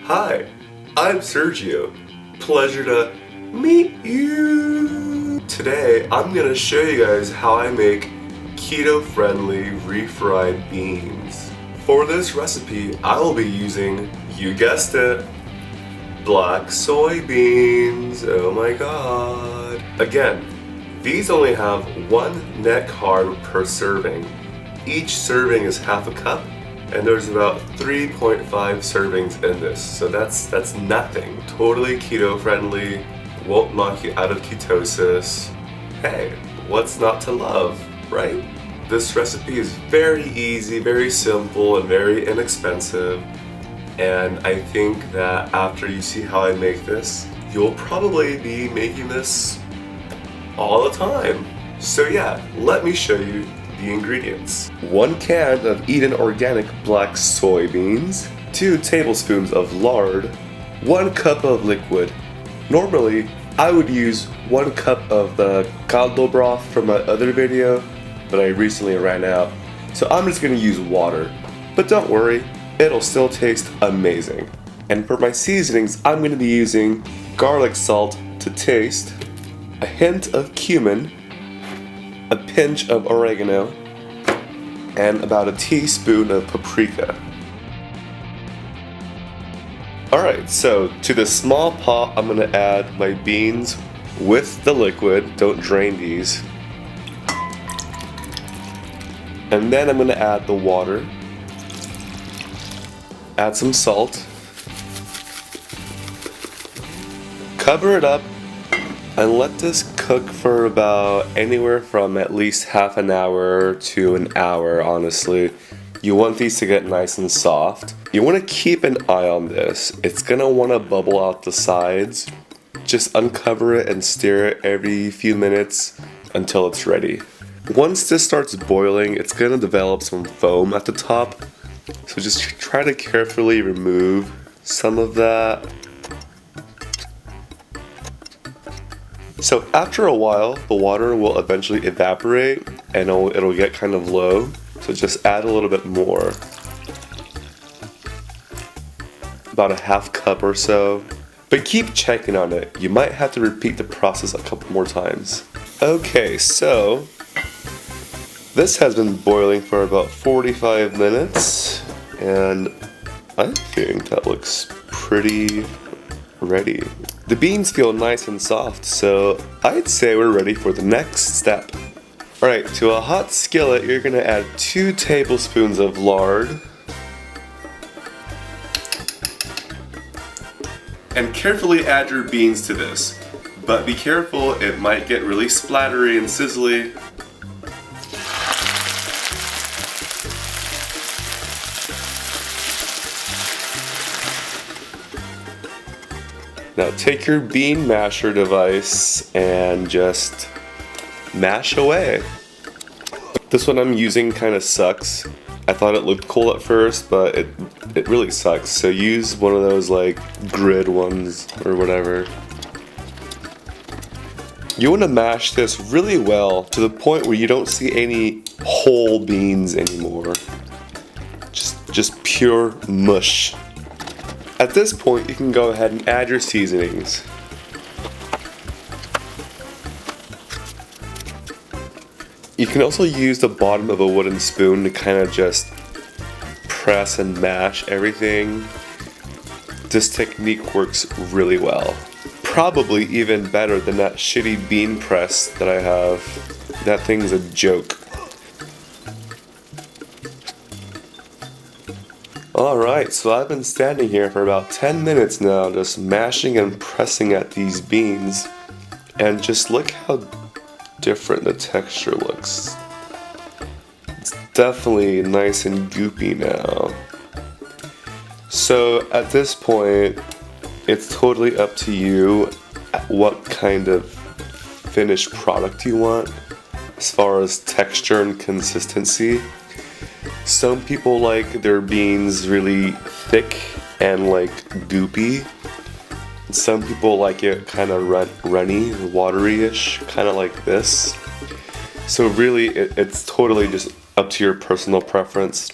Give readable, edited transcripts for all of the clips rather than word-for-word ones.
Hi, I'm Sergio. Pleasure to meet you. Today I'm gonna show you guys how I make keto-friendly refried beans. For this recipe, I will be using, you guessed it, black soybeans. Oh my god. Again, these only have one net carb per serving. Each serving is half a cup, and there's about 3.5 servings in this, so that's nothing. Totally keto friendly, won't knock you out of ketosis. Hey, what's not to love, right? This recipe is very easy, very simple, and very inexpensive, and I think that after you see how I make this, you'll probably be making this all the time. So yeah, let me show you the ingredients. 1 can of Eden organic black soybeans, 2 tablespoons of lard, 1 cup of liquid. Normally, I would use 1 cup of the caldo broth from my other video, but I recently ran out, so I'm just gonna use water. But don't worry, it'll still taste amazing. And for my seasonings, I'm gonna be using garlic salt to taste, a hint of cumin, a pinch of oregano, and about a teaspoon of paprika. Alright, so to this small pot I'm going to add my beans with the liquid, don't drain these. And then I'm going to add the water, add some salt, cover it up, and let this cook for about anywhere from at least half an hour to an hour, honestly. You want these to get nice and soft. You want to keep an eye on this. It's going to want to bubble out the sides. Just uncover it and stir it every few minutes until it's ready. Once this starts boiling, it's going to develop some foam at the top. So just try to carefully remove some of that. So after a while, the water will eventually evaporate and it'll get kind of low. So just add a little bit more. About a half cup or so. But keep checking on it. You might have to repeat the process a couple more times. Okay, so this has been boiling for about 45 minutes. And I think that looks pretty ready. The beans feel nice and soft, so I'd say we're ready for the next step. Alright, to a hot skillet, you're going to add 2 tablespoons of lard. And carefully add your beans to this. But be careful, it might get really splattery and sizzly. Now take your bean masher device and just mash away. This one I'm using kind of sucks. I thought it looked cool at first, but it really sucks. So use one of those like grid ones or whatever. You want to mash this really well to the point where you don't see any whole beans anymore. Just pure mush. At this point, you can go ahead and add your seasonings. You can also use the bottom of a wooden spoon to kind of just press and mash everything. This technique works really well. Probably even better than that shitty bean press that I have. That thing's a joke. Alright, so I've been standing here for about 10 minutes now just mashing and pressing at these beans, and just look how different the texture looks. It's definitely nice and goopy now. So at this point, it's totally up to you what kind of finished product you want as far as texture and consistency. Some people like their beans really thick and like goopy. Some people like it kind of runny, watery-ish, kind of like this. So really, it's totally just up to your personal preference.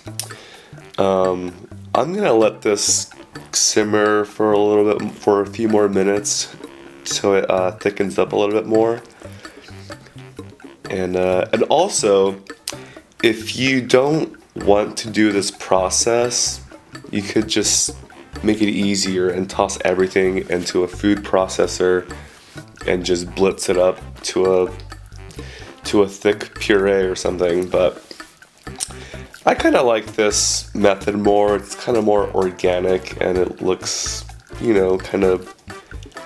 I'm gonna let this simmer for a few more minutes so it thickens up a little bit more. And also, if you don't want to do this process, you could just make it easier and toss everything into a food processor and just blitz it up to a thick puree or something. But I kind of like this method more. It's kind of more organic and it looks, kind of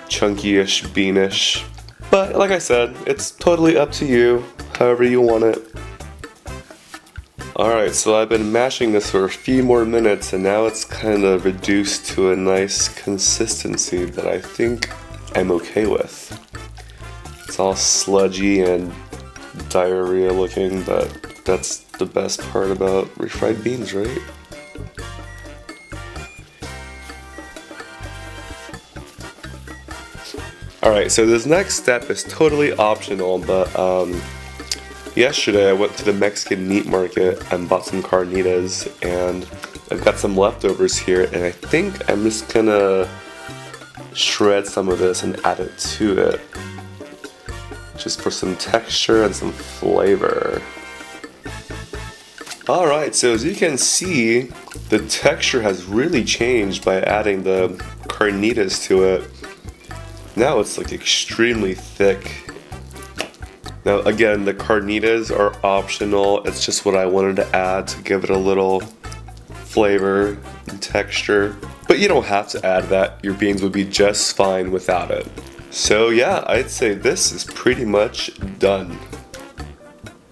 chunky-ish, beanish. But like I said, it's totally up to you, however you want it. Alright, so I've been mashing this for a few more minutes and now it's kind of reduced to a nice consistency that I think I'm okay with. It's all sludgy and diarrhea looking, but that's the best part about refried beans, right? Alright, so this next step is totally optional, but yesterday I went to the Mexican meat market and bought some carnitas, and I've got some leftovers here, and I think I'm just gonna shred some of this and add it to it, just for some texture and some flavor. Alright, so as you can see, the texture has really changed by adding the carnitas to it. Now it's like extremely thick. Now again, the carnitas are optional. It's just what I wanted to add to give it a little flavor and texture. But you don't have to add that. Your beans would be just fine without it. So yeah, I'd say this is pretty much done.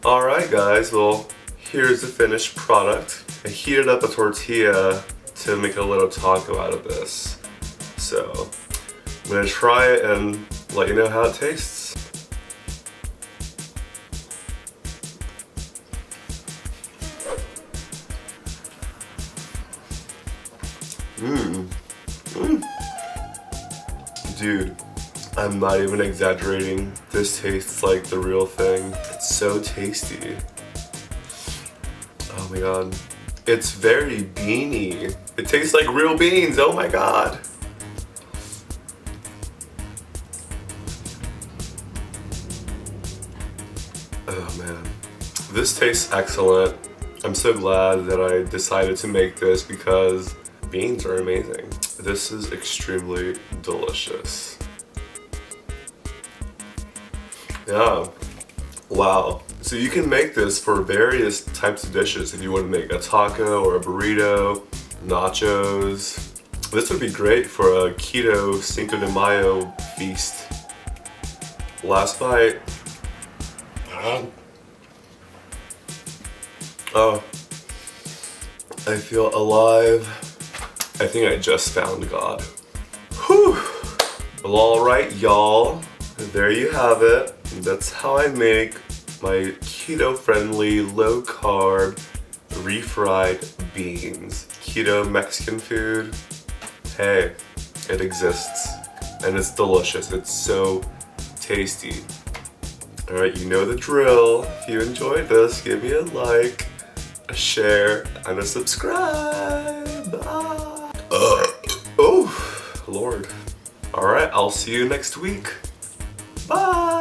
Alright guys, well, here's the finished product. I heated up a tortilla to make a little taco out of this. So I'm gonna try it and let you know how it tastes. Dude, I'm not even exaggerating. This tastes like the real thing. It's so tasty. Oh my god. It's very beany. It tastes like real beans, oh my god. Oh man, this tastes excellent. I'm so glad that I decided to make this because beans are amazing. This is extremely delicious. Yeah, wow. So you can make this for various types of dishes. If you want to make a taco or a burrito, nachos. This would be great for a keto Cinco de Mayo feast. Last bite. Oh, I feel alive. I think I just found God. Whew. Well, alright y'all, there you have it. That's how I make my keto-friendly, low-carb, refried beans. Keto Mexican food, hey, it exists. And it's delicious, it's so tasty. Alright, you know the drill. If you enjoyed this, give me a like, a share, and a subscribe. Oh, Lord. Alright, I'll see you next week. Bye!